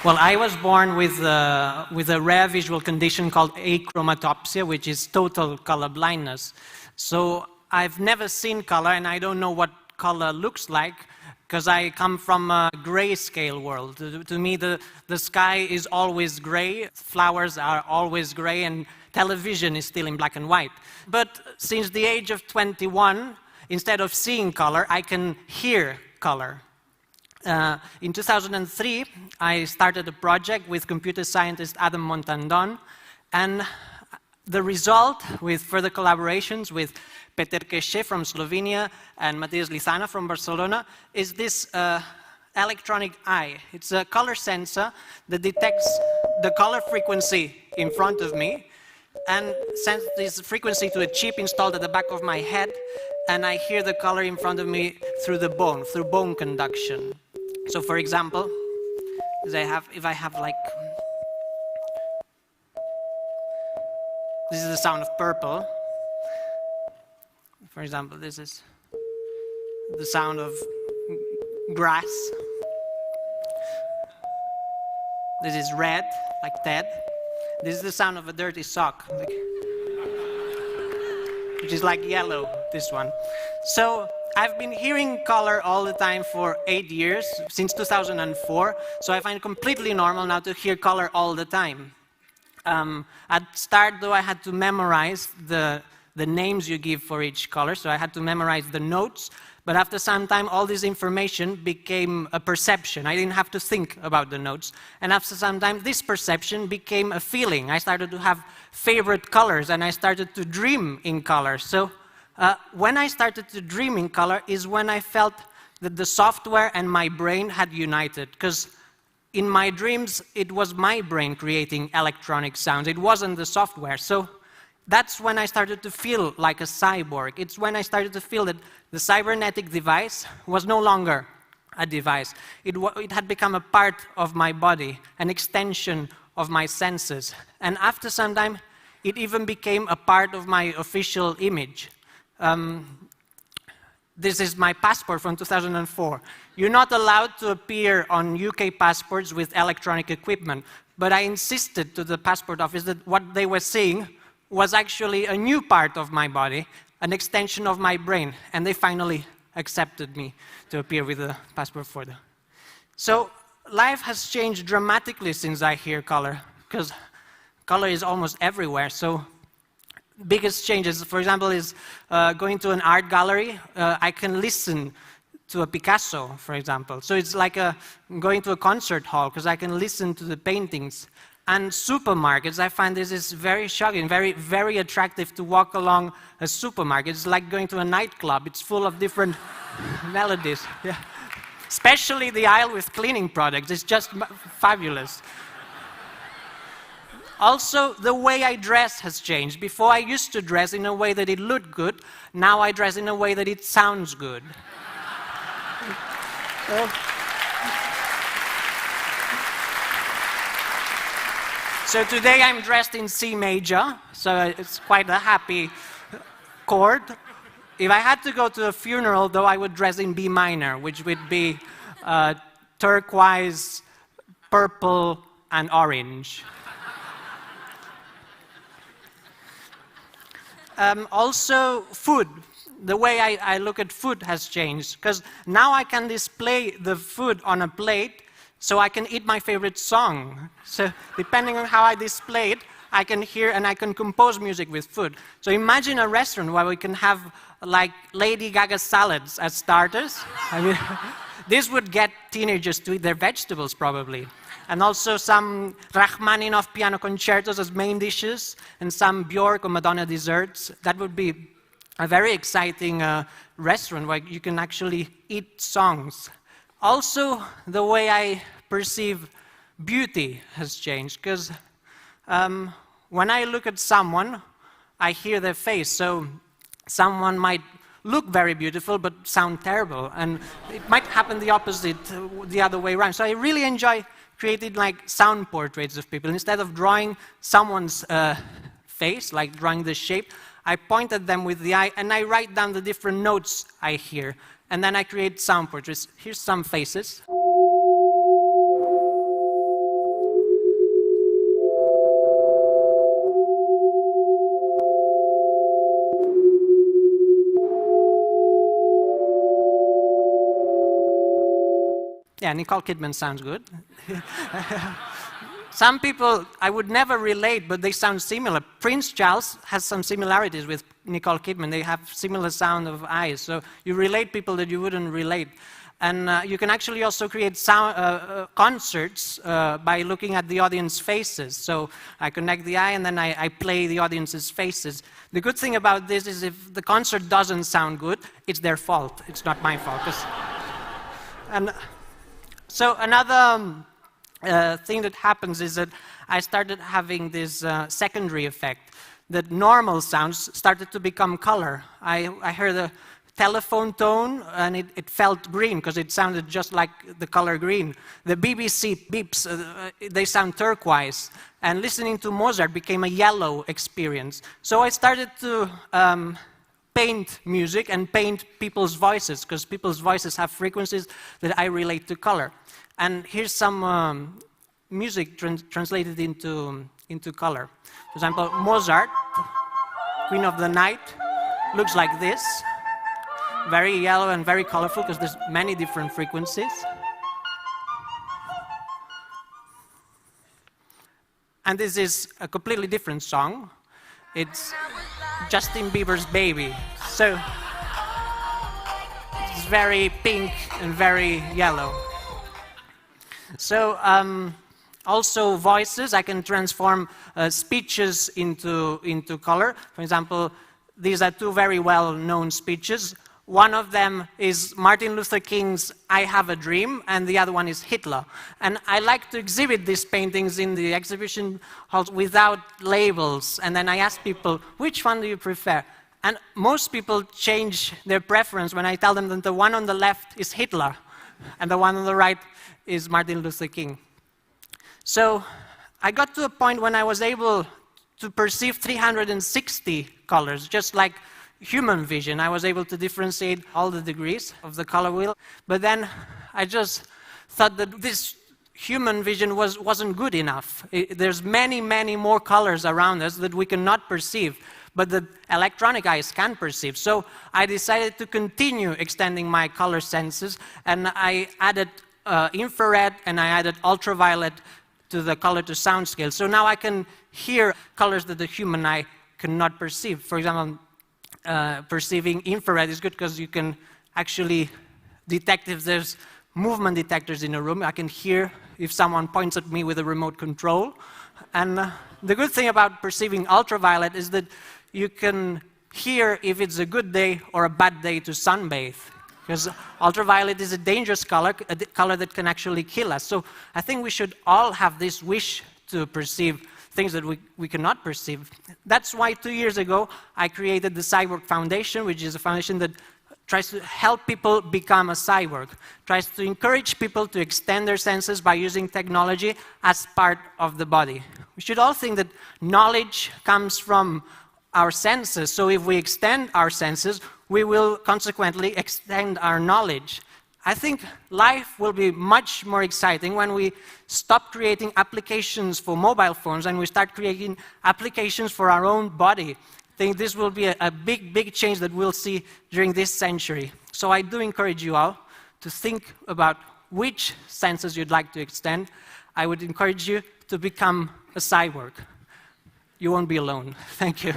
Well, I was born with a rare visual condition called achromatopsia, which is total color blindness. So I've never seen color, and I don't know what color looks like, because I come from a grayscale world. To me, the sky is always gray, flowers are always gray, and television is still in black and white. But since the age of 21, instead of seeing color, I can hear color. In 2003, I started a project with computer scientist Adam Montandon, and the result, with further collaborations with Peter Queixe from Slovenia and Mateus Lizana from Barcelona, is this electronic eye. It's a color sensor that detects the color frequency in front of me and sends this frequency to a chip installed at the back of my head, and I hear the color in front of me through the bone, through bone conduction. So, for example, if I have like, this is the sound of purple. For example, this is the sound of grass. This is red, like Ted. This is the sound of a dirty sock, which is like yellow, this one. So I've been hearing color all the time for 8 years, since 2004, so I find it completely normal now to hear color all the time. At start, though, I had to memorize the names you give for each color, so I had to memorize the notes, but after some time, all this information became a perception. I didn't have to think about the notes, and after some time, this perception became a feeling. I started to have favorite colors, and I started to dream in color. So when I started to dream in color is when I felt that the software and my brain had united, because in my dreams, it was my brain creating electronic sounds. It wasn't the software. So that's when I started to feel like a cyborg. It's when I started to feel that the cybernetic device was no longer a device. It had become a part of my body, an extension of my senses. And after some time, it even became a part of my official image. This is my passport from 2004. You're not allowed to appear on UK passports with electronic equipment, but I insisted to the passport office that what they were seeing was actually a new part of my body, an extension of my brain, and they finally accepted me to appear with a passport for them. So life has changed dramatically since I hear color, because color is almost everywhere. So biggest changes, for example, is going to an art gallery. I can listen to a Picasso, for example. So it's like going to a concert hall, because I can listen to the paintings. And supermarkets, I find this is very shocking, very, very attractive to walk along a supermarket. It's like going to a nightclub. It's full of different melodies. Yeah. Especially the aisle with cleaning products. It's just fabulous. Also, the way I dress has changed. Before, I used to dress in a way that it looked good. Now I dress in a way that it sounds good. So today I'm dressed in C major, so it's quite a happy chord. If I had to go to a funeral, though, I would dress in B minor, which would be turquoise, purple, and orange. Also, food. The way I look at food has changed, because now I can display the food on a plate so I can eat my favorite song. So depending on how I display it, I can hear and I can compose music with food. So imagine a restaurant where we can have like Lady Gaga salads as starters. I mean, this would get teenagers to eat their vegetables probably. And also some Rachmaninoff piano concertos as main dishes, and some Bjork or Madonna desserts. That would be a very exciting restaurant where you can actually eat songs. Also, the way I perceive beauty has changed, because when I look at someone, I hear their face. So someone might look very beautiful but sound terrible, and it might happen the opposite, the other way around. So I really enjoy creating like sound portraits of people. Instead of drawing someone's face, like drawing the shape, I point at them with the eye and I write down the different notes I hear. And then I create sound portraits. Here's some faces. Yeah, Nicole Kidman sounds good. Some people I would never relate, but they sound similar. Prince Charles has some similarities with Nicole Kidman. They have similar sound of eyes. So you relate people that you wouldn't relate. And you can actually also create concerts by looking at the audience faces. So I connect the eye and then I play the audience's faces. The good thing about this is if the concert doesn't sound good, it's their fault. It's not my fault. And so another thing that happens is that I started having this secondary effect, that normal sounds started to become color. I heard a telephone tone and it felt green because it sounded just like the color green. The BBC beeps, they sound turquoise. And listening to Mozart became a yellow experience. So I started to paint music and paint people's voices, because people's voices have frequencies that I relate to color. And here's some music translated into color. For example, Mozart, Queen of the Night, looks like this. Very yellow and very colorful because there's many different frequencies. And this is a completely different song. It's Justin Bieber's Baby. So it's very pink and very yellow. So also voices, I can transform speeches into color. For example, these are two very well-known speeches. One of them is Martin Luther King's I Have a Dream, and the other one is Hitler. And I like to exhibit these paintings in the exhibition halls without labels. And then I ask people, which one do you prefer? And most people change their preference when I tell them that the one on the left is Hitler, and the one on the right is Martin Luther King. So I got to a point when I was able to perceive 360 colors, just like human vision. I was able to differentiate all the degrees of the color wheel. But then I just thought that this human vision wasn't good enough. There's many, many more colors around us that we cannot perceive, but the electronic eyes can perceive. So I decided to continue extending my color senses, and I added infrared and I added ultraviolet to the color to sound scale. So now I can hear colors that the human eye cannot perceive. For example, perceiving infrared is good because you can actually detect if there's movement detectors in a room. I can hear if someone points at me with a remote control. And the good thing about perceiving ultraviolet is that you can hear if it's a good day or a bad day to sunbathe. Because ultraviolet is a dangerous color, a color that can actually kill us. So I think we should all have this wish to perceive things that we cannot perceive. That's why 2 years ago I created the Cyborg Foundation, which is a foundation that tries to help people become a cyborg, tries to encourage people to extend their senses by using technology as part of the body. We should all think that knowledge comes from our senses, so if we extend our senses, we will consequently extend our knowledge. I think life will be much more exciting when we stop creating applications for mobile phones and we start creating applications for our own body. I think this will be a big, big change that we'll see during this century. So I do encourage you all to think about which senses you'd like to extend. I would encourage you to become a cyborg. You won't be alone. Thank you.